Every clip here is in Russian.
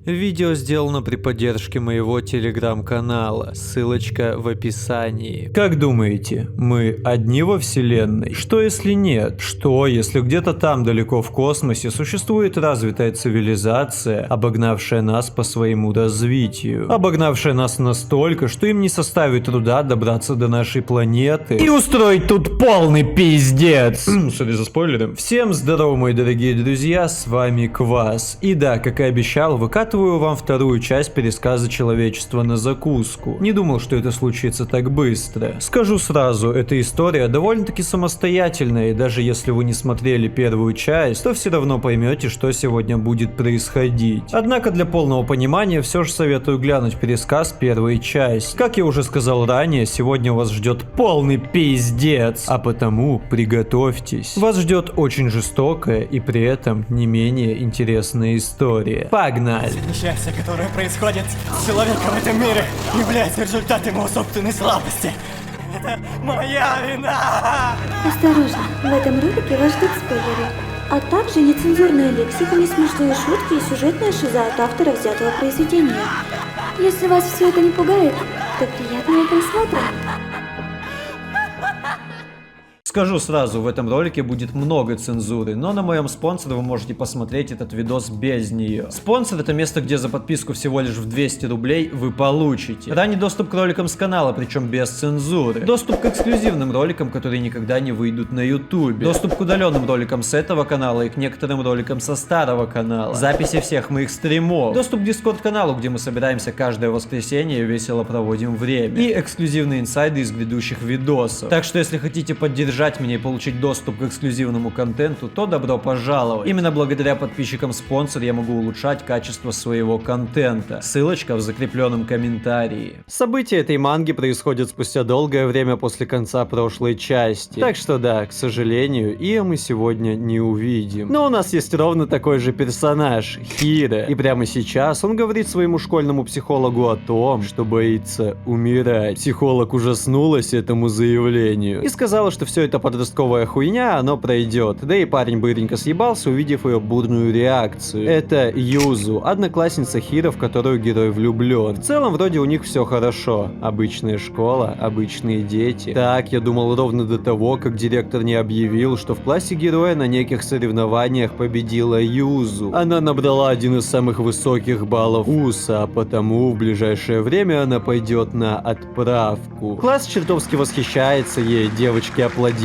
Видео сделано при поддержке моего телеграм-канала, ссылочка в описании. Как думаете, мы одни во вселенной? Что если нет? Что если где-то там далеко в космосе существует развитая цивилизация, обогнавшая нас по своему развитию? Обогнавшая нас настолько, что им не составит труда добраться до нашей планеты и устроить тут полный пиздец. Сори за спойлеры. Всем здорово, мои дорогие друзья, с вами Квас. И да, как и обещал, выкатываю вам вторую часть пересказа человечества на закуску. Не думал, что это случится так быстро. Скажу сразу, эта история довольно-таки самостоятельная, и даже если вы не смотрели первую часть, то все равно поймете, что сегодня будет происходить. Однако для полного понимания все же советую глянуть пересказ первой части. Как я уже сказал ранее, сегодня вас ждет полный пиздец, а потому приготовьтесь. Вас ждет очень жестокая и при этом не менее интересная история. Погнали! Несчастье, которое происходит с человеком в этом мире, является результатом его собственной слабости. Это моя вина! Осторожно, в этом ролике вас ждут спойлеры, а также нецензурная лексика, несмешные шутки и сюжетная шиза от автора взятого произведения. Если вас все это не пугает, то приятного просмотра! Скажу сразу, в этом ролике будет много цензуры, но на моем спонсоре вы можете посмотреть этот видос без нее. Спонсор — это место, где за подписку всего лишь в 200 рублей вы получите ранний доступ к роликам с канала, причем без цензуры, доступ к эксклюзивным роликам, которые никогда не выйдут на ютубе, доступ к удаленным роликам с этого канала и к некоторым роликам со старого канала, записи всех моих стримов, доступ к дискорд-каналу, где мы собираемся каждое воскресенье и весело проводим время, и эксклюзивные инсайды из грядущих видосов. Так что если хотите поддержать меня и получить доступ к эксклюзивному контенту, то добро пожаловать. Именно благодаря подписчикам-спонсор я могу улучшать качество своего контента. Ссылочка в закрепленном комментарии. События этой манги происходят спустя долгое время после конца прошлой части. Так что да, к сожалению, Ия мы сегодня не увидим. Но у нас есть ровно такой же персонаж, Хиро. И прямо сейчас он говорит своему школьному психологу о том, что боится умирать. Психолог ужаснулась этому заявлению и сказала, что все это подростковая хуйня, оно пройдет. Да и парень быренько съебался, увидев ее бурную реакцию. Это Юзу, одноклассница Хиро, в которую герой влюблен. В целом, вроде у них все хорошо. Обычная школа, обычные дети. Так, я думал ровно до того, как директор не объявил, что в классе героя на неких соревнованиях победила Юзу. Она набрала один из самых высоких баллов УСа, а потому в ближайшее время она пойдет на отправку. Класс чертовски восхищается ей, девочки аплодируют,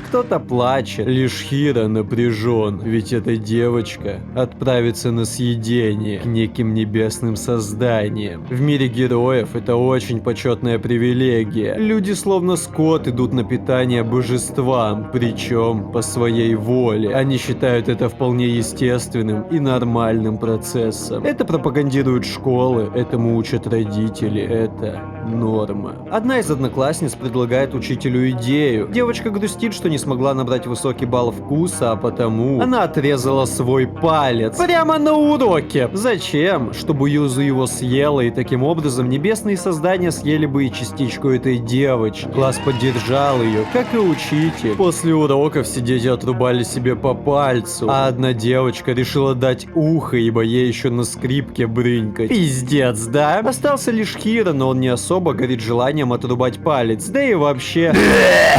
кто-то плачет, лишь Хиро напряжен, ведь эта девочка отправится на съедение к неким небесным созданиям. В мире героев это очень почетная привилегия. Люди словно скот идут на питание божествам, причем по своей воле. Они считают это вполне естественным и нормальным процессом. Это пропагандируют школы, этому учат родители, это норма. Одна из одноклассниц предлагает учителю идею. Девочка грустит, что не смогла набрать высокий балл вкуса, а потому она отрезала свой палец прямо на уроке. Зачем? Чтобы Юзу его съела, и таким образом небесные создания съели бы и частичку этой девочки. Класс поддержал ее, как и учитель. После уроков все дети отрубали себе по пальцу, а одна девочка решила дать ухо, ибо ей еще на скрипке брынькать. Пиздец, да? Остался лишь Хиро, но он не особо горит желанием отрубать палец, да и вообще.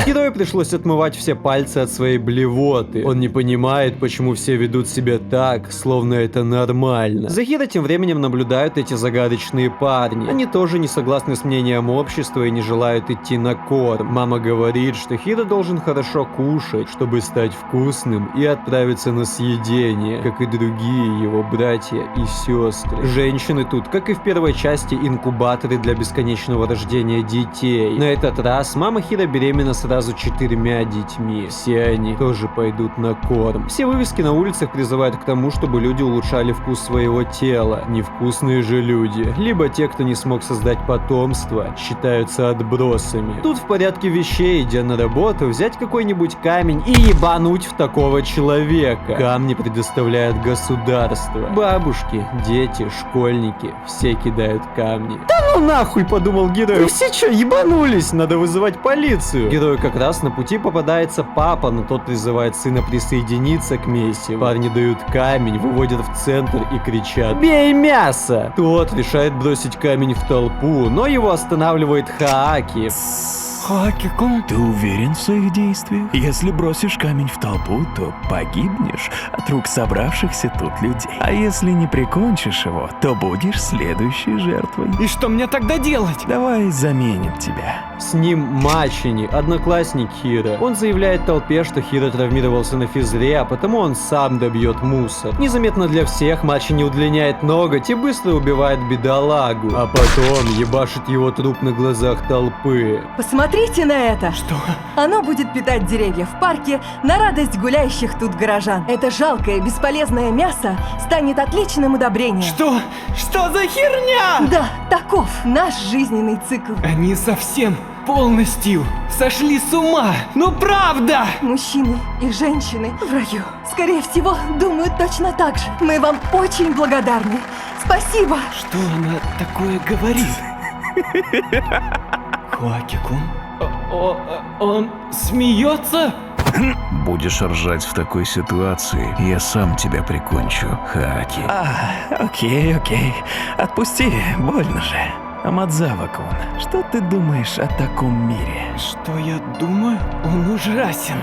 Герою пришлось отмывать все пальцы от своей блевоты. Он не понимает, почему все ведут себя так, словно это нормально. За Хиро тем временем наблюдают эти загадочные парни. Они тоже не согласны с мнением общества и не желают идти на корм. Мама говорит, что Хиро должен хорошо кушать, чтобы стать вкусным и отправиться на съедение, как и другие его братья и сестры. Женщины тут, как и в первой части, инкубаторы для бесконечного рождения детей. На этот раз мама Хиро беременна сразу 4 детьми. Все они тоже пойдут на корм. Все вывески на улицах призывают к тому, чтобы люди улучшали вкус своего тела. Невкусные же люди, либо те, кто не смог создать потомство, считаются отбросами. Тут в порядке вещей, идя на работу, взять какой-нибудь камень и ебануть в такого человека. Камни предоставляет государство. Бабушки, дети, школьники, все кидают камни. Да ну нахуй, подумал думал герой: вы все что, ебанулись? Надо вызывать полицию. Герою как раз на пути попадается папа, но тот призывает сына присоединиться к миссии. Парни дают камень, выводят в центр и кричат: бей мясо! Тот решает бросить камень в толпу, но его останавливает Хааки. Хоаки-кун? Ты уверен в своих действиях? Если бросишь камень в толпу, то погибнешь от рук собравшихся тут людей. А если не прикончишь его, то будешь следующей жертвой. И что мне тогда делать? Давай заменим тебя. С ним Мачини, одноклассник Хиро. Он заявляет толпе, что Хиро травмировался на физре, а потому он сам добьет мусор. Незаметно для всех Мачини удлиняет ноготь и быстро убивает бедолагу, а потом ебашит его труп на глазах толпы. Посмотрите на это! Что? Оно будет питать деревья в парке на радость гуляющих тут горожан. Это жалкое, бесполезное мясо станет отличным удобрением. Что? Что за херня? Да, таков наш жизненный цикл. Они совсем полностью сошли с ума. Ну правда! Мужчины и женщины в раю, скорее всего, думают точно так же. Мы вам очень благодарны. Спасибо! Что она такое говорит? Хоаки-кун? Он смеется? Будешь ржать в такой ситуации, я сам тебя прикончу, Хааки. Окей. Отпусти, больно же. Амадзава-кун, что ты думаешь о таком мире? Что я думаю? Он ужасен.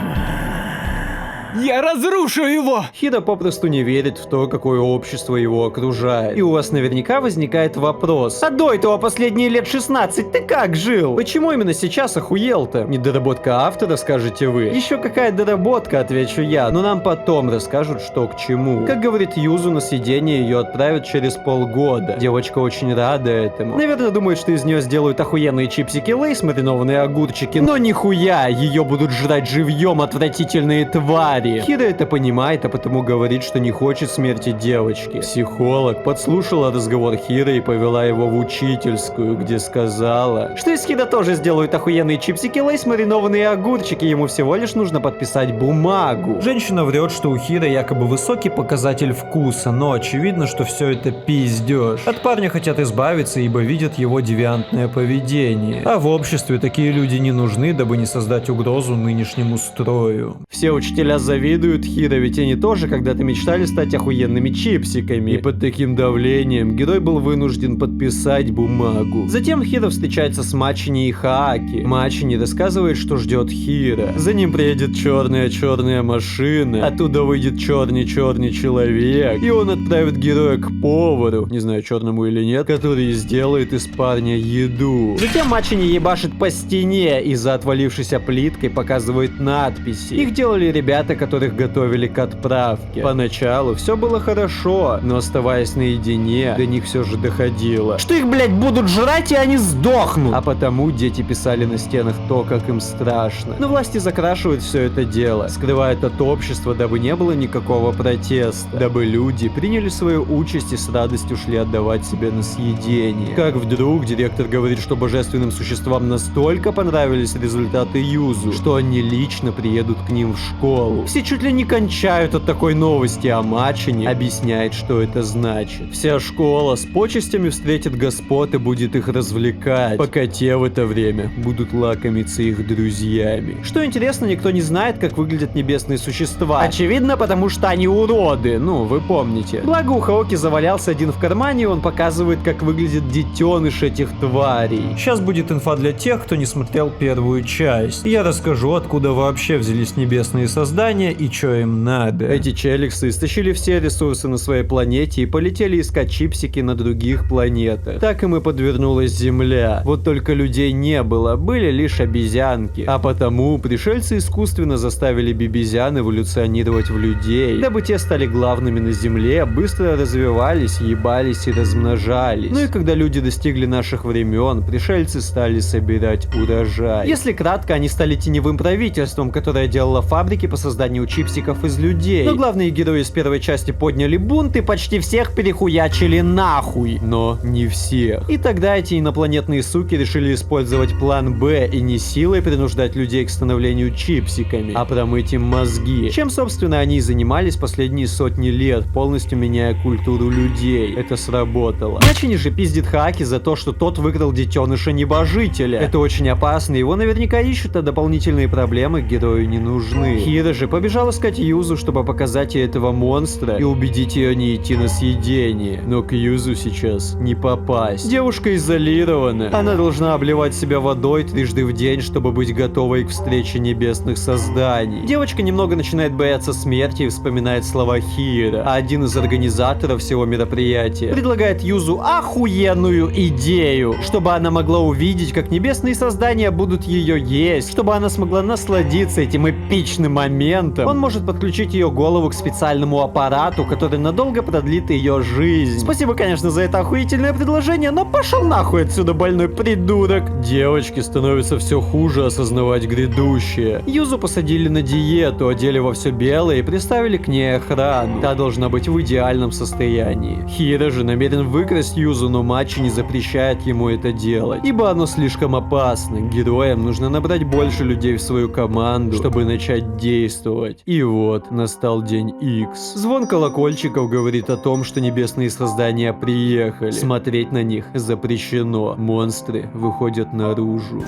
Я разрушу его! Хиро попросту не верит в то, какое общество его окружает. И у вас наверняка возникает вопрос: а до этого последние лет 16 ты как жил? Почему именно сейчас охуел-то? Недоработка автора, скажете вы. Еще какая доработка, отвечу я, но нам потом расскажут, что к чему. Как говорит Юзу, на съедение ее отправят через полгода. Девочка очень рада этому. Наверное, думает, что из нее сделают охуенные чипсики Лейс, маринованные огурчики, но нихуя, ее будут жрать живьем отвратительные твари. Хиро это понимает, а потому говорит, что не хочет смерти девочки. Психолог подслушала разговор Хиро и повела его в учительскую, где сказала, что из Хиро тоже сделают охуенные чипсики Лейс, маринованные огурчики, ему всего лишь нужно подписать бумагу. Женщина врет, что у Хиро якобы высокий показатель вкуса, но очевидно, что все это пиздеж. От парня хотят избавиться, ибо видят его девиантное поведение. А в обществе такие люди не нужны, дабы не создать угрозу нынешнему строю. Все учителя завидуют Хиро, ведь они тоже когда-то мечтали стать охуенными чипсиками. И под таким давлением герой был вынужден подписать бумагу. Затем Хиро встречается с Мачини и Хааки. Мачини рассказывает, что ждет Хиро. За ним приедет черная машина, оттуда выйдет черный человек, и он отправит героя к повару, не знаю, черному или нет, который сделает из парня еду. Затем Мачини ебашит по стене и за отвалившейся плиткой показывает надписи. Их делали ребята, которых готовили к отправке. Поначалу все было хорошо, но оставаясь наедине, до них все же доходило, что их, блять, будут жрать и они сдохнут. А потому дети писали на стенах то, как им страшно. Но власти закрашивают все это дело, скрывают от общества, дабы не было никакого протеста, дабы люди приняли свою участь и с радостью шли отдавать себя на съедение. Как вдруг директор говорит, что божественным существам настолько понравились результаты Юзу, что они лично приедут к ним в школу. Все чуть ли не кончают от такой новости, а Мачини объясняет, что это значит. Вся школа с почестями встретит господ и будет их развлекать, пока те в это время будут лакомиться их друзьями. Что интересно, никто не знает, как выглядят небесные существа. Очевидно, потому что они уроды, ну, вы помните. Благо у Хаоки завалялся один в кармане, и он показывает, как выглядит детеныш этих тварей. Сейчас будет инфа для тех, кто не смотрел первую часть. Я расскажу, откуда вообще взялись небесные создания и что им надо. Эти челиксы истощили все ресурсы на своей планете и полетели искать чипсики на других планетах. Так им и подвернулась Земля. Вот только людей не было, были лишь обезьянки. А потому пришельцы искусственно заставили бибизян эволюционировать в людей, дабы те стали главными на Земле, быстро развивались, ебались и размножались. Ну и когда люди достигли наших времен, пришельцы стали собирать урожай. Если кратко, они стали теневым правительством, которое делало фабрики по созданию созданию чипсиков из людей. Но главные герои из первой части подняли бунт и почти всех перехуячили нахуй. Но не всех. И тогда эти инопланетные суки решили использовать план Б и не силой принуждать людей к становлению чипсиками, а промыть им мозги. Чем, собственно, они и занимались последние сотни лет, полностью меняя культуру людей. Это сработало. Мачини же пиздит Хаки за то, что тот выкрал детеныша небожителя. Это очень опасно, его наверняка ищут, а дополнительные проблемы герою не нужны. Хира же побежал искать Юзу, чтобы показать ей этого монстра и убедить ее не идти на съедение. Но к Юзу сейчас не попасть. Девушка изолирована. Она должна обливать себя водой трижды в день, чтобы быть готовой к встрече небесных созданий. Девочка немного начинает бояться смерти и вспоминает слова Хира, а один из организаторов всего мероприятия предлагает Юзу охуенную идею, чтобы она могла увидеть, как небесные создания будут ее есть, чтобы она смогла насладиться этим эпичным моментом. Он может подключить ее голову к специальному аппарату, который надолго продлит ее жизнь. Спасибо, конечно, за это охуительное предложение, но пошел нахуй отсюда, больной придурок. Девочке становится все хуже осознавать грядущее. Юзу посадили на диету, одели во все белое и приставили к ней охрану. Та должна быть в идеальном состоянии. Хира же намерен выкрасть Юзу, но Мачи не запрещает ему это делать, ибо оно слишком опасно. Героям нужно набрать больше людей в свою команду, чтобы начать действовать. И вот, настал день X. Звон колокольчиков говорит о том, что небесные создания приехали. Смотреть на них запрещено. Монстры выходят наружу.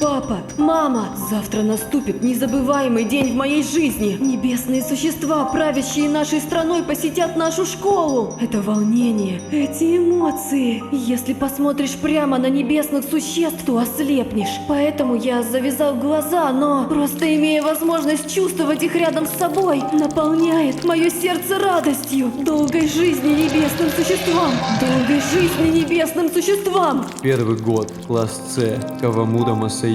Папа, мама, завтра наступит незабываемый день в моей жизни. Небесные существа, правящие нашей страной, посетят нашу школу. Это волнение, эти эмоции. Если посмотришь прямо на небесных существ, то ослепнешь. Поэтому я завязал глаза, но просто имея возможность чувствовать их рядом с собой, наполняет мое сердце радостью. Долгой жизни небесным существам! Долгой жизни небесным существам! Первый год, класс С, Кавамура Масайоши.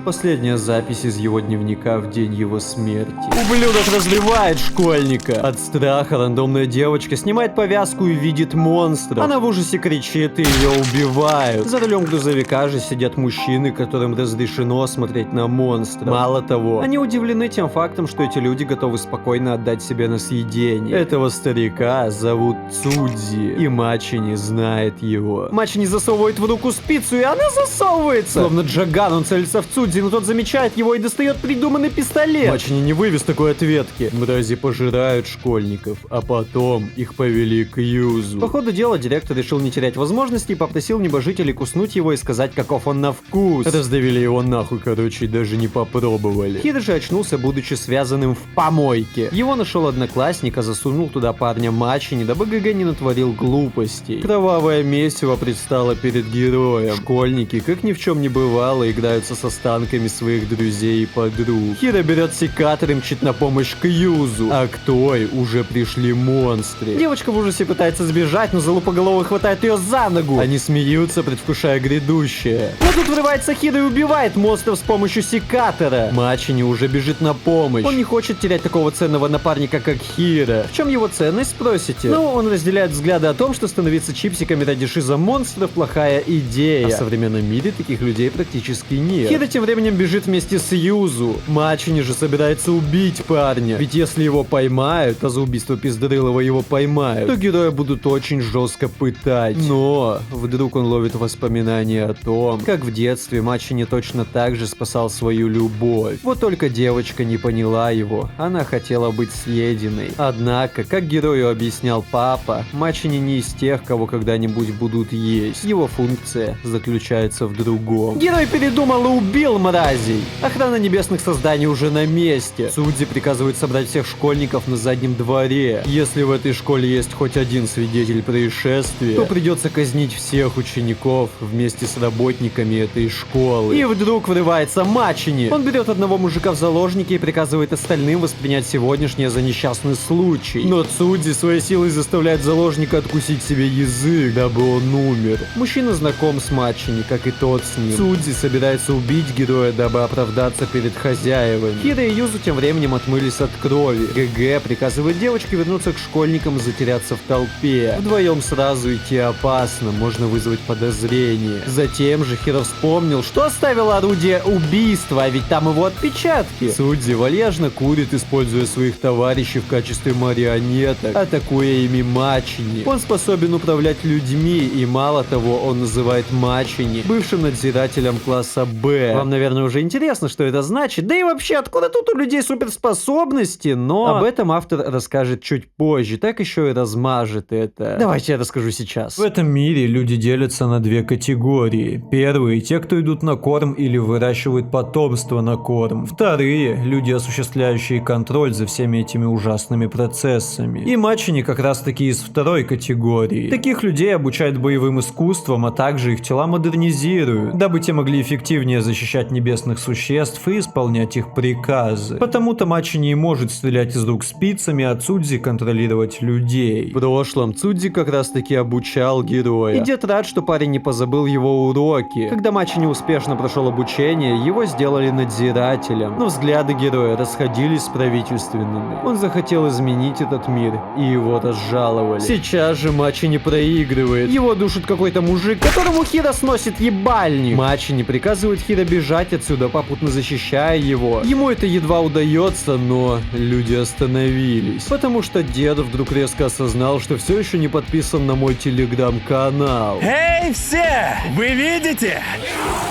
Последняя запись из его дневника в день его смерти. Ублюдок разбивает школьника. От страха рандомная девочка снимает повязку и видит монстра. Она в ужасе кричит, и ее убивают. За рулем грузовика же сидят мужчины, которым разрешено смотреть на монстра. Мало того, они удивлены тем фактом, что эти люди готовы спокойно отдать себя на съедение. Этого старика зовут Цудзи, и Мачи не знает его. Мачи не засовывает в руку спицу, и она засовывается. Словно Джаган, он целится в Цудзи, но тот замечает его и достает придуманный пистолет. Мачи не вывез такой ответки. Мрази пожирают школьников, а потом их повели к Юзу. По ходу дела директор решил не терять возможности и попросил небожителей куснуть его и сказать, каков он на вкус. Раздавили его нахуй, короче, и даже не попробовали. Хиро же очнулся, будучи связанным в помойке. Его нашел одноклассник, а засунул туда парня Мачи, дабы ГГ не натворил глупостей. Кровавое месиво предстало перед героем. Школьники, как ни в чем не бывало, играются с останками своих друзей и подруг. Хиро берет секатор и мчит на помощь к Юзу, а к той уже пришли монстры. Девочка в ужасе пытается сбежать, но залупоголовый хватает ее за ногу. Они смеются, предвкушая грядущее. Но тут врывается Хиро и убивает монстров с помощью секатора. Мачини уже бежит на помощь. Он не хочет терять такого ценного напарника, как Хиро. В чем его ценность, спросите? Ну, он разделяет взгляды о том, что становиться чипсиками ради шиза монстров плохая идея. А в современном мире таких людей практически нет. Хиро тем временем бежит вместе с Юзу. Мачини же собирается убить парня. Ведь если его поймают, а за убийство пиздорылого его поймают, то героя будут очень жестко пытать. Но вдруг он ловит воспоминания о том, как в детстве Мачини точно так же спасал свою любовь. Вот только девочка не поняла его. Она хотела быть съеденной. Однако, как герою объяснял папа, Мачини не из тех, кого когда-нибудь будут есть. Его функция заключается в другом. Герой передумал и убил мразей. Охрана небесных созданий уже на месте. Цудзи приказывает собрать всех школьников на заднем дворе. Если в этой школе есть хоть один свидетель происшествия, то придется казнить всех учеников вместе с работниками этой школы. И вдруг врывается Мачини. Он берет одного мужика в заложники и приказывает остальным воспринять сегодняшнее за несчастный случай. Но Цудзи своей силой заставляет заложника откусить себе язык, дабы он умер. Мужчина знаком с Мачини, как и тот с ним. Судзи собирается убить героя, дабы оправдаться перед хозяевами. Хиро и Юзу тем временем отмылись от крови. ГГ приказывает девочке вернуться к школьникам и затеряться в толпе. Вдвоем сразу идти опасно, можно вызвать подозрение. Затем же Хиро вспомнил, что оставил орудие убийства, а ведь там его отпечатки. Судзи вальяжно курит, используя своих товарищей в качестве марионеток, атакуя ими Мачини. Он способен управлять людьми, и мало того, он называет Мачини бывшим надзирателем класса Б. Вам, наверное, уже интересно, что это значит, да и вообще, откуда тут у людей суперспособности, но об этом автор расскажет чуть позже, так еще и размажет это. Давайте я расскажу сейчас. В этом мире люди делятся на две категории. Первые — те, кто идут на корм или выращивают потомство на корм. Вторые — люди, осуществляющие контроль за всеми этими ужасными процессами. И Мачини как раз таки из второй категории. Таких людей обучают боевым искусствам, а также их тела модернизируют, дабы те могли эффективнее защищать небесных существ и исполнять их приказы. Потому-то Мачини и может стрелять из рук спицами, а Цудзи контролировать людей. В прошлом Цудзи как раз таки обучал героя. И дед рад, что парень не позабыл его уроки. Когда Мачини успешно прошел обучение, его сделали надзирателем. Но взгляды героя расходились с правительственными. Он захотел изменить этот мир, и его разжаловали. Сейчас же Мачини проигрывает. Его душит какой-то мужик, которому Хиро сносит ебальник. Мачини приказывает Хиро бежать отсюда, попутно защищая его. Ему это едва удается, но люди остановились. Потому что дед вдруг резко осознал, что все еще не подписан на мой телеграм-канал. Эй, все! Вы видите?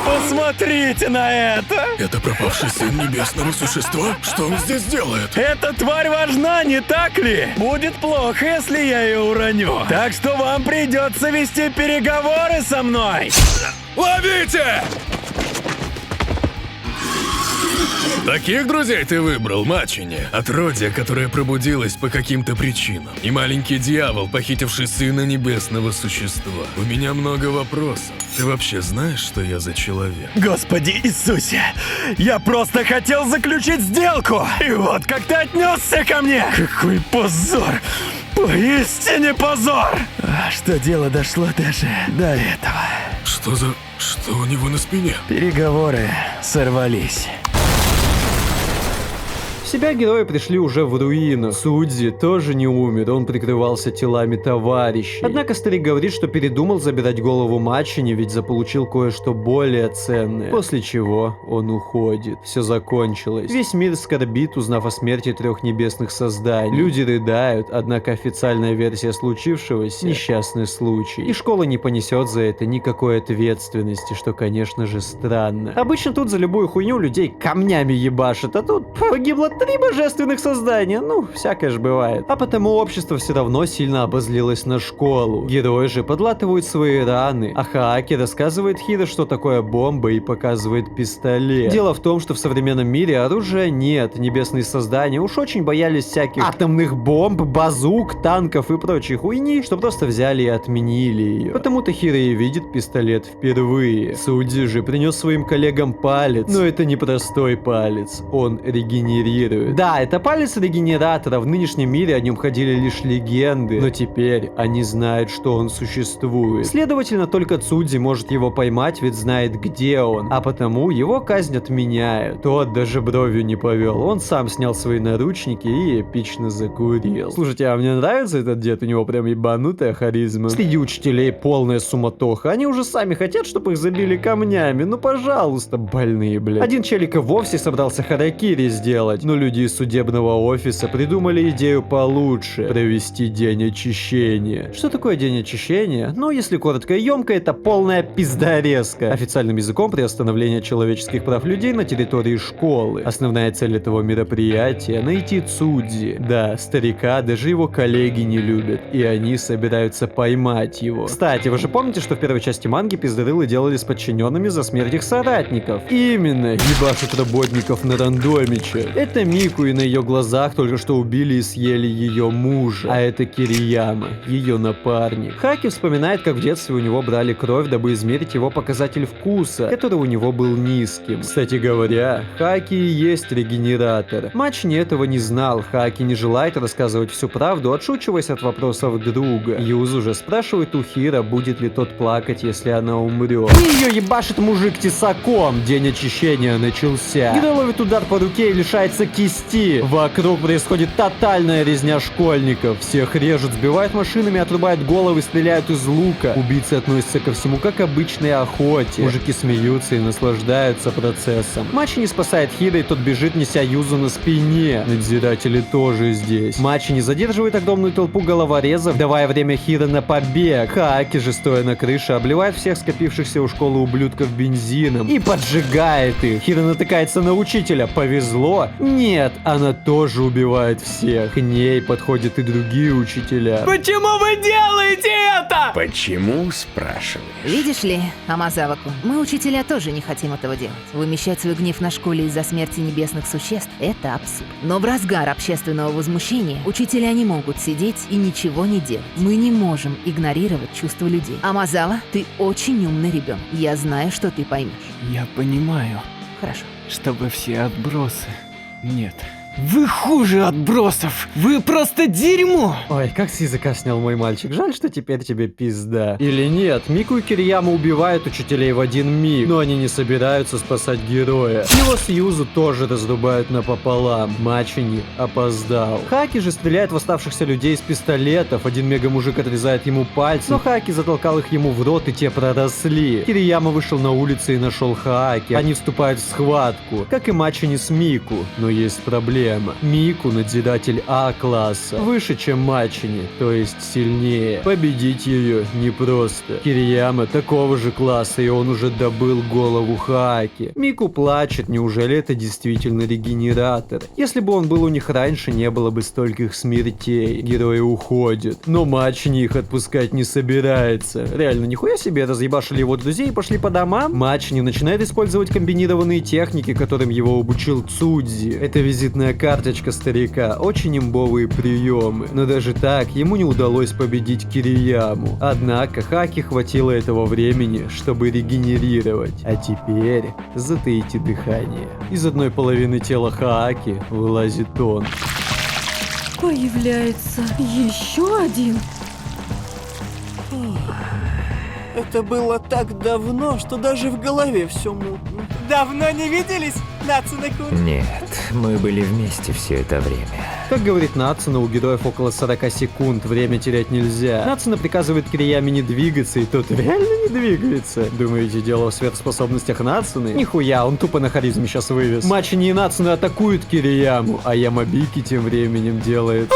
Посмотрите на это! Это пропавший сын небесного существа? Что он здесь делает? Эта тварь важна, не так ли? Будет плохо, если я ее уроню. Так что вам придется вести переговоры со мной. Ловите! Таких друзей ты выбрал, Мачини. Отродье, которое пробудилось по каким-то причинам. И маленький дьявол, похитивший сына небесного существа. У меня много вопросов. Ты вообще знаешь, что я за человек? Господи Иисусе! Я просто хотел заключить сделку! И вот как ты отнесся ко мне! Какой позор! Поистине позор! Что дело дошло даже до этого. Что за... Что у него на спине? Переговоры сорвались. В себя герои пришли уже в руину. Судзи тоже не умер, он прикрывался телами товарищей. Однако старик говорит, что передумал забирать голову Мачини, ведь заполучил кое-что более ценное. После чего он уходит. Все закончилось. Весь мир скорбит, узнав о смерти 3 небесных созданий. Люди рыдают, однако официальная версия случившегося — несчастный случай. И школа не понесет за это никакой ответственности, что, конечно же, странно. Обычно тут за любую хуйню людей камнями ебашат, а тут погибло 3 божественных создания, ну, всякое же бывает. А потому общество все равно сильно обозлилось на школу. Герои же подлатывают свои раны, а Хааки рассказывает Хиро, что такое бомба, и показывает пистолет. Дело в том, что в современном мире оружия нет, небесные создания уж очень боялись всяких атомных бомб, базук, танков и прочей хуйни, что просто взяли и отменили ее. Потому-то Хиро и видит пистолет впервые. Судзи же принес своим коллегам палец, но это не простой палец, он регенерирует. Да, это палец регенератора, в нынешнем мире о нем ходили лишь легенды, но теперь они знают, что он существует. Следовательно, только Цудзи может его поймать, ведь знает, где он, а потому его казнь отменяют. Тот даже бровью не повел, он сам снял свои наручники и эпично закурил. Слушайте, а мне нравится этот дед, у него прям ебанутая харизма. Среди учителей полная суматоха, они уже сами хотят, чтобы их забили камнями, ну пожалуйста, больные, блядь. Один челик и вовсе собрался харакири сделать, но люди из судебного офиса придумали идею получше — провести день очищения. Что такое день очищения? Ну, если коротко и емко, это полная пиздорезка. Официальным языком — приостановление человеческих прав людей на территории школы. Основная цель этого мероприятия — найти Цудзи. Да, старика даже его коллеги не любят, и они собираются поймать его. Кстати, вы же помните, что в первой части манги пиздорылы делали с подчиненными за смерть их соратников? Именно, ебашут работников на рандомиче. Это Это Мику, и на ее глазах только что убили и съели ее мужа. А это Кирияма, ее напарник. Хаки вспоминает, как в детстве у него брали кровь, дабы измерить его показатель вкуса, который у него был низким. Кстати говоря, Хаки и есть регенератор. Мачни этого не знал. Хаки не желает рассказывать всю правду, отшучиваясь от вопросов друга. Юзу же спрашивает у Хиро, будет ли тот плакать, если она умрет. И ее ебашит мужик тесаком. День очищения начался. Герой ловит удар по руке и лишается кисти. Вокруг происходит тотальная резня школьников. Всех режут, сбивают машинами, отрубают головы, стреляют из лука. Убийцы относятся ко всему как к обычной охоте. Мужики смеются и наслаждаются процессом. Мачни спасает Хиро, и тот бежит, неся Юзу на спине. Надзиратели тоже здесь. Мачни задерживает огромную толпу головорезов, давая время Хиро на побег. Хаки же, стоя на крыше, обливает всех скопившихся у школы ублюдков бензином и поджигает их. Хиро натыкается на учителя. Повезло? Нет, она тоже убивает всех. К ней подходят и другие учителя. Почему вы делаете это? Почему, спрашиваешь? Видишь ли, Амазава-кун, мы, учителя, тоже не хотим этого делать. Вымещать свой гнев на школе из-за смерти небесных существ – это абсурд. Но в разгар общественного возмущения учителя не могут сидеть и ничего не делать. Мы не можем игнорировать чувства людей. Амазава, ты очень умный ребенок. Я знаю, что ты поймешь. Я понимаю, Хорошо. чтобы все отбросы... Нет. Вы хуже отбросов! Вы просто дерьмо! Ой, как с языка снял мой мальчик. Жаль, что теперь тебе пизда. Или нет, Мику и Кирияма убивают учителей в один миг, но они не собираются спасать героя. Его с Юзу тоже разрубают напополам. Мачини опоздал. Хаки же стреляет в оставшихся людей из пистолетов. Один мега-мужик отрезает ему пальцы, но Хаки затолкал их ему в рот, и те проросли. Кирияма вышел на улицу и нашел Хаки. Они вступают в схватку, как и Мачини с Мику. Но есть проблема. Мику надзиратель А-класса, выше, чем Мачини, то есть сильнее. Победить ее непросто. Кирияма такого же класса, и он уже добыл голову Хаки. Мику плачет, неужели это действительно регенератор? Если бы он был у них раньше, не было бы стольких смертей. Герои уходят, но Мачини их отпускать не собирается. Реально, нихуя себе, разъебашили его друзей и пошли по домам? Мачини начинает использовать комбинированные техники, которым его обучил Цудзи. Это визитная карточка старика, очень имбовые приемы. Но даже так, ему не удалось победить Кирияму. Однако Хаки хватило этого времени, чтобы регенерировать. А теперь затаите дыхание. Из одной половины тела Хаки вылазит он. Появляется еще один. Это было так давно, что даже в голове все мутно. Давно не виделись, Нацуне-кун? Нет, мы были вместе все это время. Как говорит Нацуна, у героев около 40 секунд, время терять нельзя. Нацуна приказывает Кирияме не двигаться, и тот реально не двигается. Думаете, дело в сверхспособностях Нацуны? Нихуя, он тупо на харизме сейчас вывез. Мачини и Нацуна атакуют Кирияма, а Ямабики тем временем делает...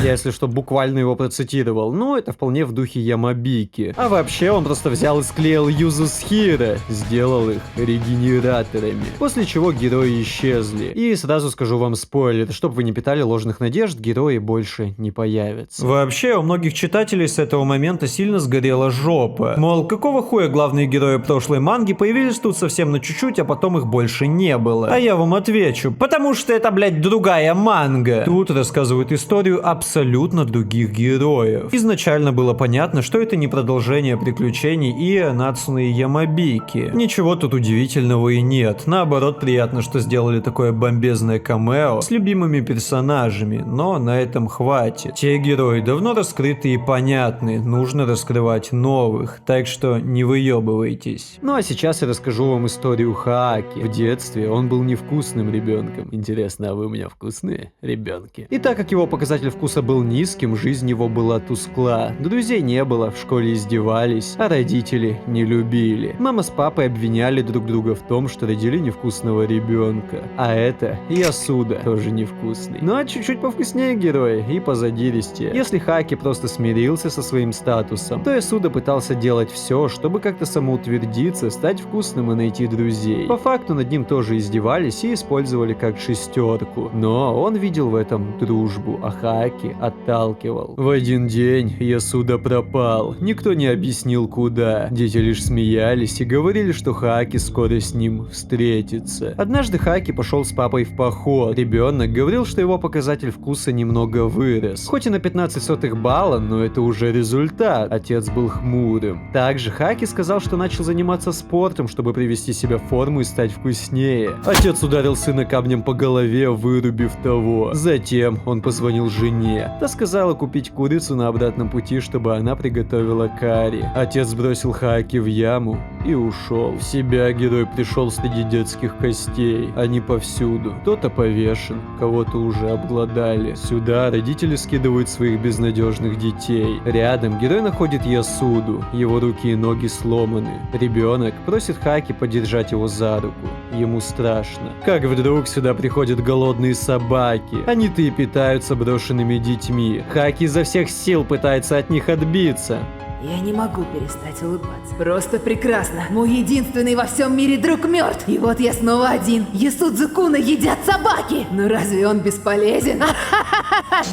Я, если что, буквально его процитировал, но это вполне в духе Ямабики. А вообще, он просто взял и склеил Юзу с Хиро, сделал их регенераторами. После чего герои исчезли. И сразу скажу вам спойлер, чтобы вы не питали ложных надежд, герои больше не появятся. Вообще, у многих читателей с этого момента сильно сгорела жопа. Мол, какого хуя главные герои прошлой манги появились тут совсем на чуть-чуть, а потом их больше не было. А я вам отвечу, потому что это, блядь, другая манга. Тут рассказывают историю абсолютно других героев. Изначально было понятно, что это не продолжение приключений Ие, Нацуны и Ямабики. Ничего тут удивительного и нет. Наоборот, приятно, что сделали такое бомбезное камео с любимыми персонажами, но на этом хватит. Те герои давно раскрыты и понятны, нужно раскрывать новых, так что не выебывайтесь. Ну а сейчас я расскажу вам историю Хааки. В детстве он был невкусным ребенком. Интересно, а вы у меня вкусные ребенки? И так как его показатель вкуса был низким, жизнь его была тускла. Друзей не было, в школе издевались, а родители не любили. Мама с папой обвиняли друг друга в том, что родили невкусного ребенка. А это Ясуда, тоже невкусный. Ну а чуть-чуть чуть повкуснее герои и позадиристее. Если Хаки просто смирился со своим статусом, то Ясуда пытался делать все, чтобы как-то самоутвердиться, стать вкусным и найти друзей. По факту над ним тоже издевались и использовали как шестерку, но он видел в этом дружбу, а Хаки отталкивал. В один день Ясуда пропал, никто не объяснил куда. Дети лишь смеялись и говорили, что Хаки скоро с ним встретится. Однажды Хаки пошел с папой в поход. Ребенок говорил, что его показатель вкуса немного вырос. Хоть и на 0,15 балла, но это уже результат. Отец был хмурым. Также Хаки сказал, что начал заниматься спортом, чтобы привести себя в форму и стать вкуснее. Отец ударил сына камнем по голове, вырубив того. Затем он позвонил жене. Та сказала купить курицу на обратном пути, чтобы она приготовила карри. Отец бросил Хаки в яму и ушел. В себя герой пришел среди детских костей. Они повсюду. Кто-то повешен, кого-то уже обглодали. Сюда родители скидывают своих безнадежных детей. Рядом герой находит Ясуду. Его руки и ноги сломаны. Ребенок просит Хаки подержать его за руку. Ему страшно. Как вдруг сюда приходят голодные собаки. Они-то и питаются брошенными детьми. Хаки изо всех сил пытается от них отбиться. Я не могу перестать улыбаться. Просто прекрасно. Мой единственный во всем мире друг мертв. И вот я снова один. Ясудзу-куна едят собаки. Но разве он бесполезен?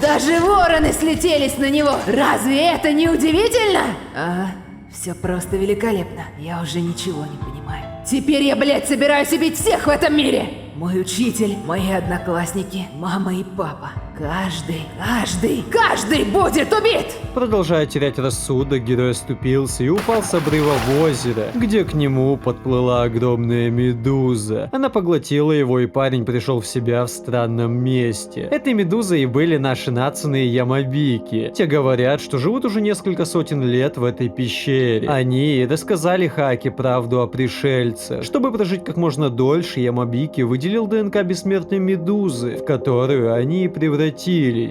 Даже вороны слетелись на него. Разве это не удивительно? Все просто великолепно. Я уже ничего не понимаю. Теперь я, блядь, собираюсь убить всех в этом мире. Мой учитель, мои одноклассники, мама и папа. Каждый будет убит! Продолжая терять рассудок, герой оступился и упал с обрыва в озеро, где к нему подплыла огромная медуза. Она поглотила его, и парень пришел в себя в странном месте. Этой медузой и были наши Нацуне и Ямабики. Те говорят, что живут уже несколько сотен лет в этой пещере. Они рассказали Хаки правду о пришельце. Чтобы прожить как можно дольше, Ямабики выделил ДНК бессмертной медузы, в которую они и превратились.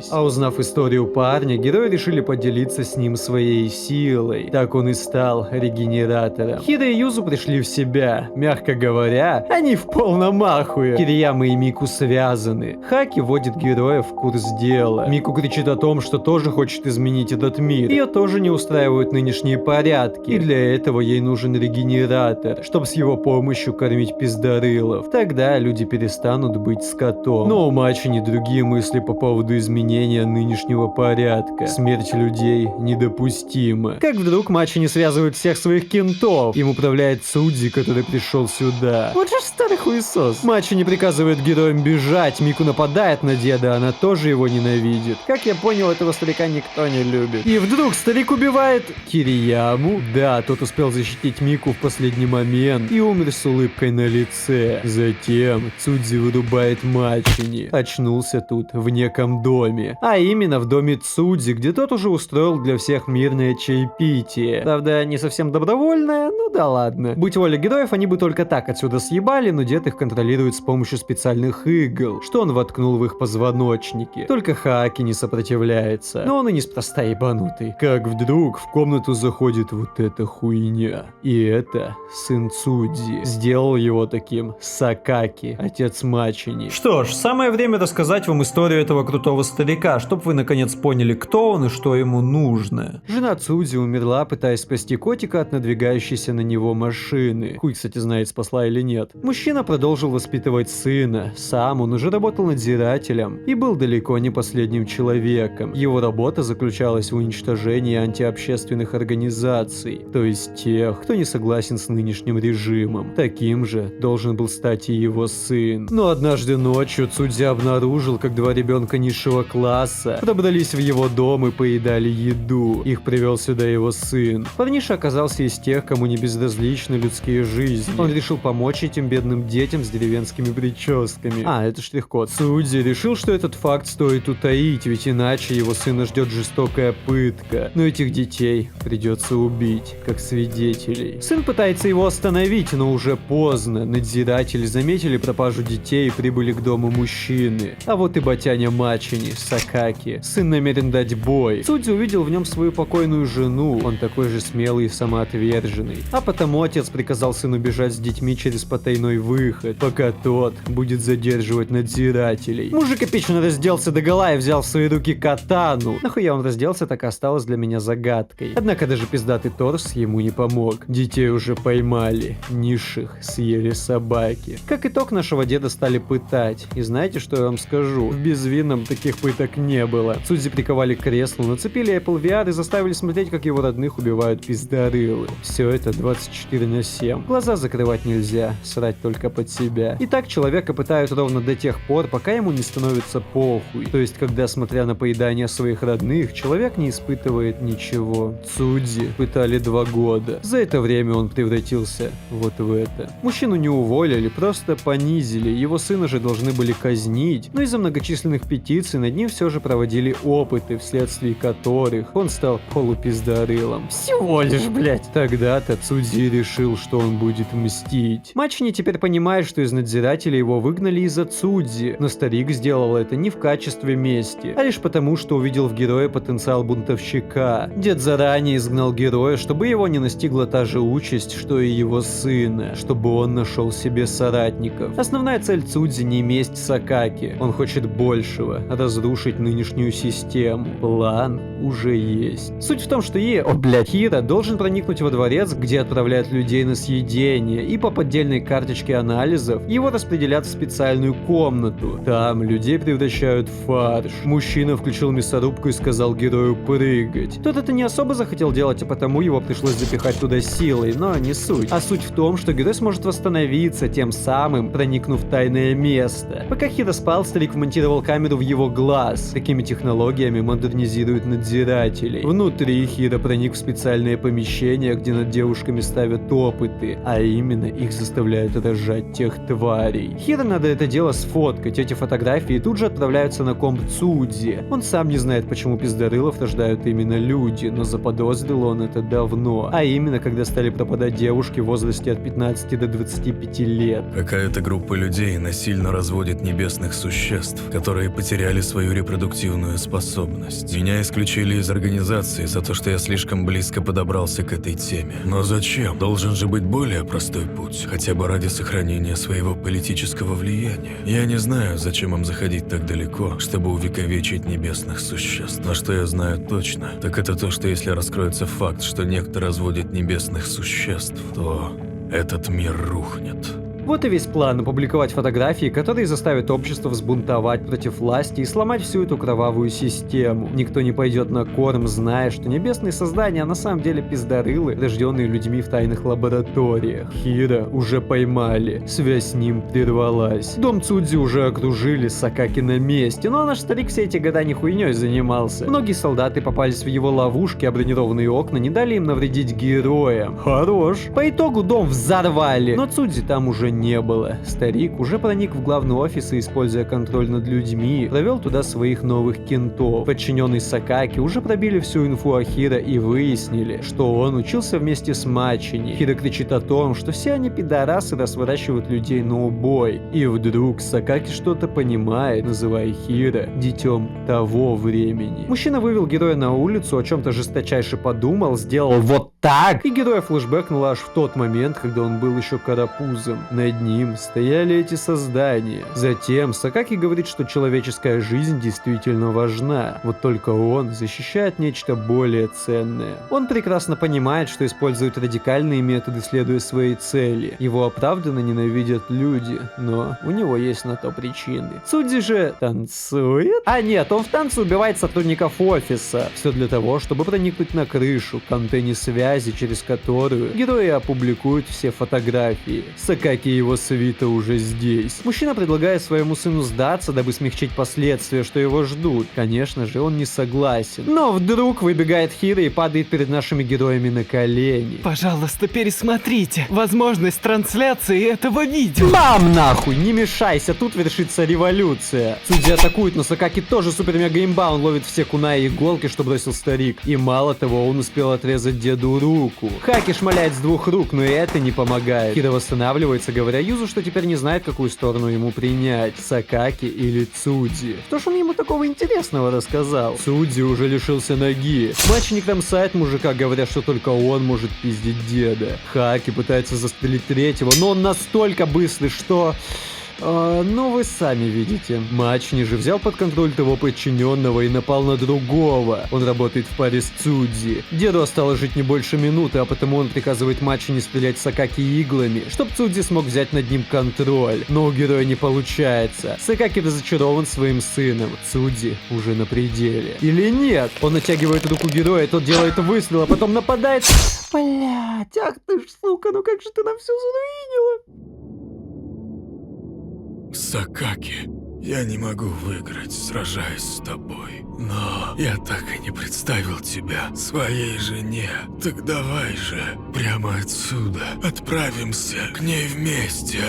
А узнав историю парня, герои решили поделиться с ним своей силой. Так он и стал регенератором. Хиро и Юзу пришли в себя. Мягко говоря, они в полном ахуе. Кирияма и Мику связаны. Хаки вводит героев в курс дела. Мику кричит о том, что тоже хочет изменить этот мир. Ее тоже не устраивают нынешние порядки. И для этого ей нужен регенератор, чтобы с его помощью кормить пиздорылов. Тогда люди перестанут быть скотом. Но у Мачини другие мысли по поводу изменения нынешнего порядка. Смерть людей недопустима. Как вдруг Мачини связывает всех своих кентов. Им управляет Цудзи, который пришел сюда. Вот же старый хуесос. Мачини приказывает героям бежать. Мику нападает на деда, она тоже его ненавидит. Как я понял, этого старика никто не любит. И вдруг старик убивает Кирияму. Да, тот успел защитить Мику в последний момент и умер с улыбкой на лице. Затем Цудзи вырубает Мачини. Очнулся тут в неком доме, а именно в доме Цудзи, где тот уже устроил для всех мирное чаепитие. Правда, не совсем добровольное, ну да ладно. Будь воля героев, они бы только так отсюда съебали, но дед их контролирует с помощью специальных игл, что он воткнул в их позвоночники. Только Хаки не сопротивляется, но он и неспроста ебанутый. Как вдруг в комнату заходит вот эта хуйня. И это сын Цудзи. Сделал его таким Сакаки, отец Мачини. Что ж, самое время рассказать вам историю этого крутого старика, чтобы вы наконец поняли, кто он и что ему нужно. Жена Цудзи умерла, пытаясь спасти котика от надвигающейся на него машины. Хуй, кстати, знает, спасла или нет. Мужчина продолжил воспитывать сына. Сам он уже работал надзирателем и был далеко не последним человеком. Его работа заключалась в уничтожении антиобщественных организаций, то есть тех, кто не согласен с нынешним режимом. Таким же должен был стать и его сын. Но однажды ночью Цудзи обнаружил, как два ребенка низшего класса пробрались в его дом и поедали еду. Их привел сюда его сын. Парниша оказался из тех, кому не безразличны людские жизни. Он решил помочь этим бедным детям с деревенскими прическами. Это штрих-код. Цудзи решил, что этот факт стоит утаить, ведь иначе его сына ждет жестокая пытка. Но этих детей придется убить, как свидетелей. Сын пытается его остановить, но уже поздно. Надзиратели заметили пропажу детей и прибыли к дому мужчины. А вот и батяня Мачини, Сакаки. Сын намерен дать бой. Цудзи увидел в нем свою покойную жену. Он такой же смелый и самоотверженный. А потому отец приказал сыну бежать с детьми через потайной выход, пока тот будет задерживать надзирателей. Мужик эпично разделся догола и взял в свои руки катану. Нахуя он разделся, так и осталось для меня загадкой. Однако даже пиздатый торс ему не помог. Детей уже поймали, низших съели собаки. Как итог, нашего деда стали пытать. И знаете, что я вам скажу? В безвинном таких пыток не было. Судзи приковали к креслу, нацепили Apple VR и заставили смотреть, как его родных убивают пиздорылы. Все это 24/7. Глаза закрывать нельзя, срать только под себя. И так человека пытают ровно до тех пор, пока ему не становится похуй. То есть, когда, смотря на поедание своих родных, человек не испытывает ничего. Судзи пытали 2 года. За это время он превратился вот в это. Мужчину не уволили, просто понизили. Его сына же должны были казнить. Но из-за многочисленных петиций над ним все же проводили опыты, вследствие которых он стал полупиздорылом. Всего лишь, блять. Тогда-то Цудзи решил, что он будет мстить. Мачини теперь понимает, что из надзирателя его выгнали из-за Цудзи. Но старик сделал это не в качестве мести, а лишь потому, что увидел в герое потенциал бунтовщика. Дед заранее изгнал героя, чтобы его не настигла та же участь, что и его сына, чтобы он нашел себе соратников. Основная цель Цудзи не месть Сакаки. Он хочет большего — разрушить нынешнюю систему. План уже есть. Суть в том, что Хиро должен проникнуть во дворец, где отправляют людей на съедение, и по поддельной карточке анализов его распределят в специальную комнату. Там людей превращают в фарш. Мужчина включил мясорубку и сказал герою прыгать. Тот это не особо захотел делать, а потому его пришлось запихать туда силой, но не суть. А суть в том, что герой сможет восстановиться, тем самым проникнув в тайное место. Пока Хиро спал, старик вмонтировал камеру в его глаз. Такими технологиями модернизируют надзирателей. Внутри Хиро проник в специальное помещение, где над девушками ставят опыты, а именно их заставляют рожать тех тварей. Хиро надо это дело сфоткать, эти фотографии тут же отправляются на комп Цудзи. Он сам не знает, почему пиздорылов рождают именно люди, но заподозрил он это давно, а именно когда стали пропадать девушки в возрасте от 15 до 25 лет. Какая-то группа людей насильно разводит небесных существ, которые потеряли свою репродуктивную способность. Меня исключили из организации за то, что я слишком близко подобрался к этой теме. Но зачем? Должен же быть более простой путь, хотя бы ради сохранения своего политического влияния. Я не знаю, зачем им заходить так далеко, чтобы увековечить небесных существ. Но что я знаю точно, так это то, что если раскроется факт, что некто разводит небесных существ, то этот мир рухнет. Вот и весь план — опубликовать фотографии, которые заставят общество взбунтовать против власти и сломать всю эту кровавую систему. Никто не пойдет на корм, зная, что небесные создания на самом деле пиздорылы, рожденные людьми в тайных лабораториях. Хиро уже поймали, связь с ним прервалась. Дом Цудзи уже окружили, Сакаки на месте, но наш старик все эти года не хуйней занимался. Многие солдаты попались в его ловушки, а бронированные окна не дали им навредить героям. Хорош. По итогу дом взорвали, но Цудзи там уже не было. Старик уже проник в главный офис и, используя контроль над людьми, провел туда своих новых кентов. Подчиненные Сакаки уже пробили всю инфу о Хиро и выяснили, что он учился вместе с Мачини. Хиро кричит о том, что все они пидорасы, раз выращивают людей на убой. И вдруг Сакаки что-то понимает, называя Хиро детем того времени. Мужчина вывел героя на улицу, о чем-то жесточайше подумал, сделал вот так, и героя флешбэкнул аж в тот момент, когда он был еще карапузом. Над ним стояли эти создания. Затем Сакаки говорит, что человеческая жизнь действительно важна, вот только он защищает нечто более ценное. Он прекрасно понимает, что использует радикальные методы, следуя своей цели. Его оправданно ненавидят люди, но у него есть на то причины. Цудзи же танцует? А нет, он в танце убивает сотрудников офиса. Все для того, чтобы проникнуть на крышу, к антенне связи, через которую герои опубликуют все фотографии. Сакаки и его свита уже здесь. Мужчина предлагает своему сыну сдаться, дабы смягчить последствия, что его ждут. Конечно же, он не согласен. Но вдруг выбегает Хиро и падает перед нашими героями на колени. Пожалуйста, пересмотрите возможность трансляции этого видео. Бам нахуй, не мешайся, тут вершится революция. Цудзи атакует, но Сакаки тоже супер-мега имба, он ловит все куна и иголки, что бросил старик. И мало того, он успел отрезать деду одну руку. Хаки шмаляет с 2 рук, но и это не помогает. Хиро восстанавливается, говоря Юзу, что теперь не знает, какую сторону ему принять, Сакаки или Цуди. Что ж он ему такого интересного рассказал? Цуди уже лишился ноги. Маченик кромсает мужика, говоря, что только он может пиздить деда. Хаки пытается застрелить третьего, но он настолько быстрый, что... ну вы сами видите. Мачни же взял под контроль того подчиненного и напал на другого. Он работает в паре с Цудзи. Деду осталось жить не больше минуты, а потому он приказывает Мачни стрелять Сакаки иглами, чтобы Цудзи смог взять над ним контроль. Но у героя не получается. Сакаки разочарован своим сыном. Цудзи уже на пределе. Или нет? Он натягивает руку героя, тот делает выстрел, а потом нападает. Блять, ах ты ж сука, ну как же ты нам все заруинила? Сакаки, я не могу выиграть, сражаясь с тобой. Но я так и не представил тебя своей жене. Так давай же, прямо отсюда отправимся к ней вместе.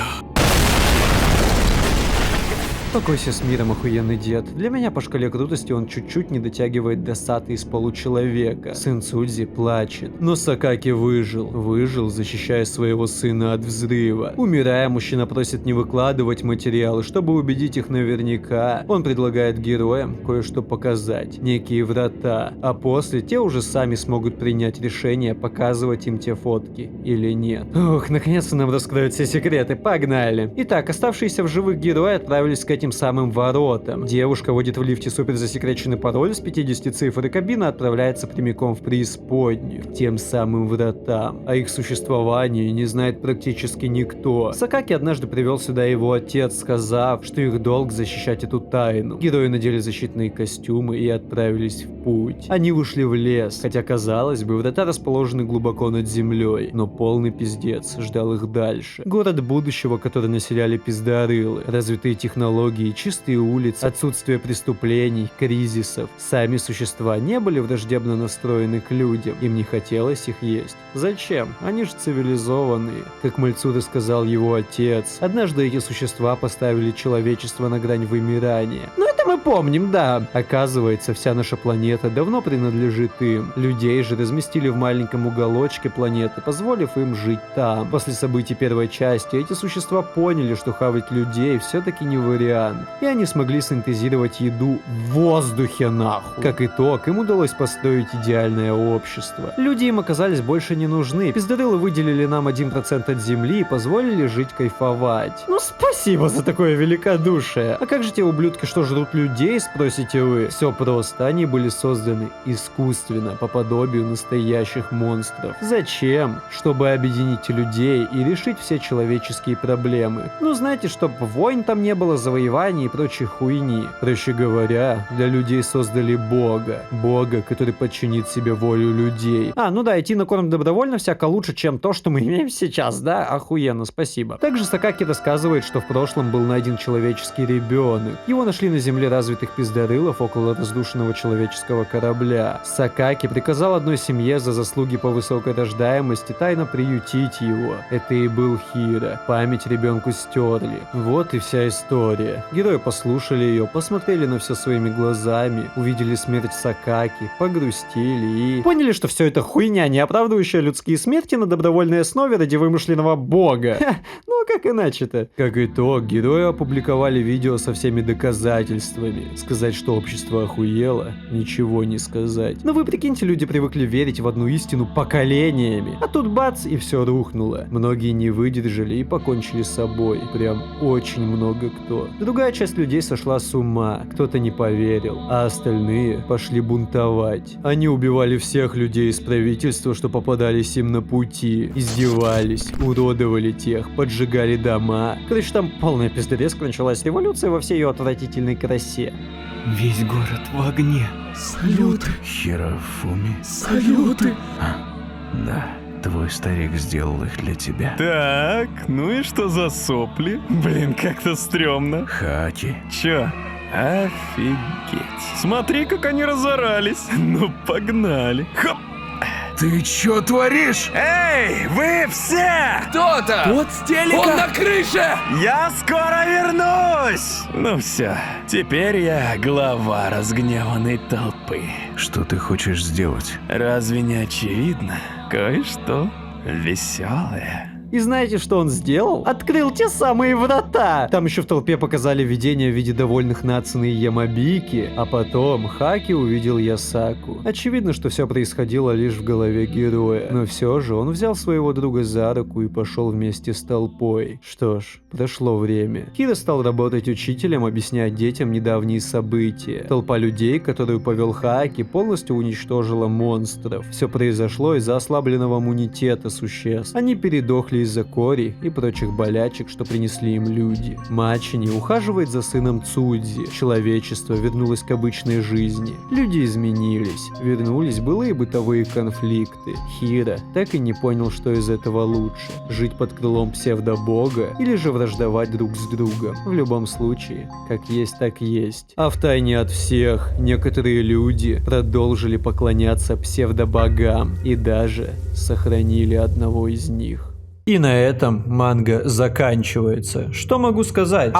Покойся с миром, охуенный дед. Для меня по шкале крутости он чуть-чуть не дотягивает до Саты из получеловека. Сын Цудзи плачет. Но Сакаки выжил. Выжил, защищая своего сына от взрыва. Умирая, мужчина просит не выкладывать материалы, чтобы убедить их наверняка. Он предлагает героям кое-что показать. Некие врата. А после те уже сами смогут принять решение, показывать им те фотки или нет. Ох, наконец-то нам раскроют все секреты. Погнали. Итак, оставшиеся в живых герои отправились к этим самым воротам. Девушка вводит в лифте супер засекреченный пароль с 50 цифр, и кабина отправляется прямиком в преисподнюю, тем самым вратам. О их существовании не знает практически никто. Сакаки однажды привел сюда его отец, сказав, что их долг защищать эту тайну. Герои надели защитные костюмы и отправились в путь. Они ушли в лес, хотя казалось бы, врата расположены глубоко над землей, но полный пиздец ждал их дальше. Город будущего, который населяли пиздорылы, развитые технологии, чистые улицы, отсутствие преступлений, кризисов. Сами существа не были враждебно настроены к людям, им не хотелось их есть. Зачем? Они же цивилизованные. Как мальцу рассказал его отец, однажды эти существа поставили человечество на грань вымирания. Но это мы помним, да. Оказывается, вся наша планета давно принадлежит им. Людей же разместили в маленьком уголочке планеты, позволив им жить там. После событий первой части эти существа поняли, что хавать людей все-таки не вариант. И они смогли синтезировать еду в воздухе нахуй. Как итог, им удалось построить идеальное общество. Люди им оказались больше не нужны. Пиздорылы выделили нам 1% от земли и позволили жить кайфовать. Ну спасибо за такое великодушие. А как же те ублюдки, что жрут людей, спросите вы? Все просто, они были созданы искусственно, по подобию настоящих монстров. Зачем? Чтобы объединить людей и решить все человеческие проблемы. Ну знаете, чтоб войн там не было, завоеваний и прочей хуйни. Проще говоря, для людей создали Бога. Бога, который подчинит себе волю людей. Ну да, идти на корм добровольно всяко лучше, чем то, что мы имеем сейчас, да? Охуенно, спасибо. Также Сакаки рассказывает, что в прошлом был найден человеческий ребенок. Его нашли на земле развитых пиздорылов около разрушенного человеческого корабля. Сакаки приказал одной семье за заслуги по высокой рождаемости тайно приютить его. Это и был Хиро. Память ребенку стерли. Вот и вся история. Герои послушали ее, посмотрели на все своими глазами, увидели смерть Сакаки, погрустили и... поняли, что все это хуйня, не оправдывающая людские смерти на добровольной основе ради вымышленного бога. Ну а как иначе-то? Как итог, герои опубликовали видео со всеми доказательствами. Сказать, что общество охуело, ничего не сказать. Но вы прикиньте, люди привыкли верить в одну истину поколениями. А тут бац, и все рухнуло. Многие не выдержали и покончили с собой. Прям очень много кто. Другая часть людей сошла с ума, кто-то не поверил, а остальные пошли бунтовать. Они убивали всех людей из правительства, что попадались им на пути, издевались, уродовали тех, поджигали дома. Короче, там полная пиздец, началась революция во всей ее отвратительной красе. Весь город в огне. Салюты. Хирофуми. Салюты. Да. Твой старик сделал их для тебя. Так, ну и что за сопли? Блин, как-то стрёмно. Хаки. Чё? Офигеть. Смотри, как они разорались. Ну, погнали. Хоп! Ты чё творишь? Эй, вы все! Кто там? Вот с телека! Он на крыше! Я скоро вернусь! Ну все, теперь я глава разгневанной толпы. Что ты хочешь сделать? Разве не очевидно? Кое-что веселое. И знаете, что он сделал? Открыл те самые врата! Там еще в толпе показали видение в виде довольных Нацуны и Ямабики, а потом Хаки увидел Ясаку. Очевидно, что все происходило лишь в голове героя, но все же он взял своего друга за руку и пошел вместе с толпой. Что ж, прошло время. Хиро стал работать учителем, объяснять детям недавние события. Толпа людей, которую повел Хаки, полностью уничтожила монстров. Все произошло из-за ослабленного иммунитета существ. Они передохли из-за кори и прочих болячек, что принесли им люди. Мачини ухаживает за сыном Цудзи. Человечество вернулось к обычной жизни. Люди изменились. Вернулись былые бытовые конфликты. Хиро так и не понял, что из этого лучше. Жить под крылом псевдобога или же враждовать друг с другом. В любом случае, как есть, так есть. А втайне от всех, некоторые люди продолжили поклоняться псевдобогам и даже сохранили одного из них. И на этом манга заканчивается. Что могу сказать?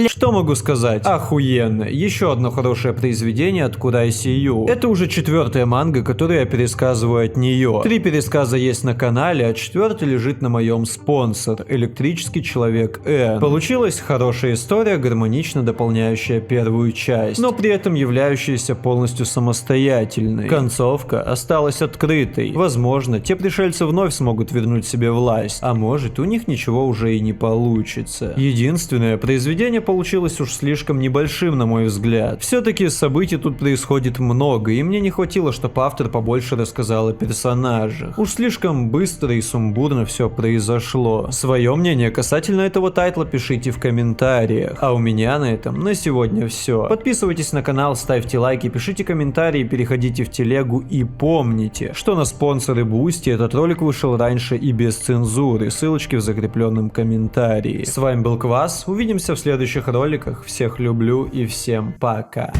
Что могу сказать? Охуенно. Еще одно хорошее произведение от Курайси Ю. Это уже 4-я манга, которую я пересказываю от нее. 3 пересказа есть на канале, а 4-й лежит на моем спонсор, Электрический Человек Н. Получилась хорошая история, гармонично дополняющая первую часть, но при этом являющаяся полностью самостоятельной. Концовка осталась открытой. Возможно, те пришельцы вновь смогут вернуть себе власть, а может, у них ничего уже и не получится. Единственное, произведение получилось уж слишком небольшим, на мой взгляд. Все-таки событий тут происходит много, и мне не хватило, чтобы автор побольше рассказал о персонажах. Уж слишком быстро и сумбурно все произошло. Свое мнение касательно этого тайтла пишите в комментариях. А у меня на этом на сегодня все. Подписывайтесь на канал, ставьте лайки, пишите комментарии, переходите в телегу и помните, что на спонсоры Boosty этот ролик вышел раньше и без цензуры. Ссылочки в закрепленном комментарии. С вами был Квас, увидимся в следующих роликах. Всех люблю и всем пока.